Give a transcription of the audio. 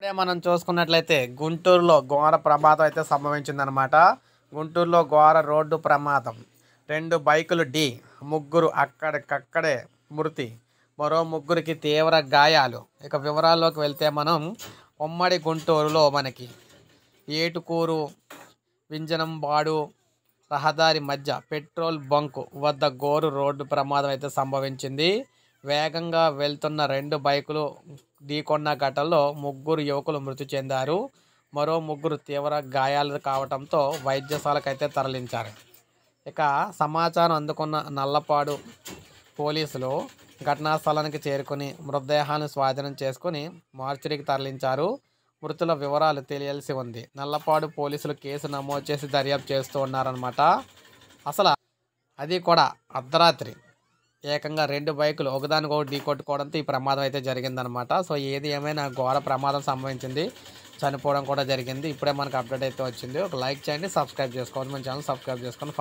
ఇప్పుడే మనం చూసుకున్నట్లయితే గుంటూరులో ఘోర ప్రమాదం అయితే సంభవించిందనమాట. గుంటూరులో ఘోర రోడ్డు ప్రమాదం. 2 బైకులు ఢీ, ముగ్గురు అక్కడికక్కడే మృతి, మరో ముగ్గురికి తీవ్ర గాయాలు. ఇక వివరాల్లోకి వెళ్తే మనం ఉమ్మడి గుంటూరులో మనకి ఏటుకూరు వింజనంబాడు రహదారి మధ్య పెట్రోల్ బంకు వద్ద ఘోర రోడ్డు ప్రమాదం అయితే సంభవించింది. వేగంగా వెళ్తున్న 2 బైకులు ఢీకొన్న ఘటనలో ముగ్గురు యువకులు మృతి చెందారు. మరో ముగ్గురు తీవ్ర గాయాలు కావడంతో వైద్యశాలకైతే తరలించారు. ఇక సమాచారం అందుకున్న నల్లపాడు పోలీసులు ఘటనా స్థలానికి చేరుకుని మృతదేహాలను స్వాధీనం చేసుకుని మార్చురీకి తరలించారు. మృతుల వివరాలు తెలియాల్సి ఉంది. నల్లపాడు పోలీసులు కేసు నమోదు చేసి దర్యాప్తు చేస్తూ ఉన్నారనమాట. అసలు అది కూడా అర్ధరాత్రి ఏకంగా 2 బైకులు ఒకదానికొకటి ఢీ కొట్టుకోవడంతో ఈ ప్రమాదం అయితే జరిగిందనమాట. సో ఏది ఏమైనా ఘోర ప్రమాదం సంభవించింది, చనిపోవడం కూడా జరిగింది. ఇప్పుడే మనకు అప్డేట్ అయితే వచ్చింది. ఒక లైక్ చేయండి, సబ్స్క్రైబ్ చేసుకోండి, మన ఛానల్ సబ్స్క్రైబ్ చేసుకోండి.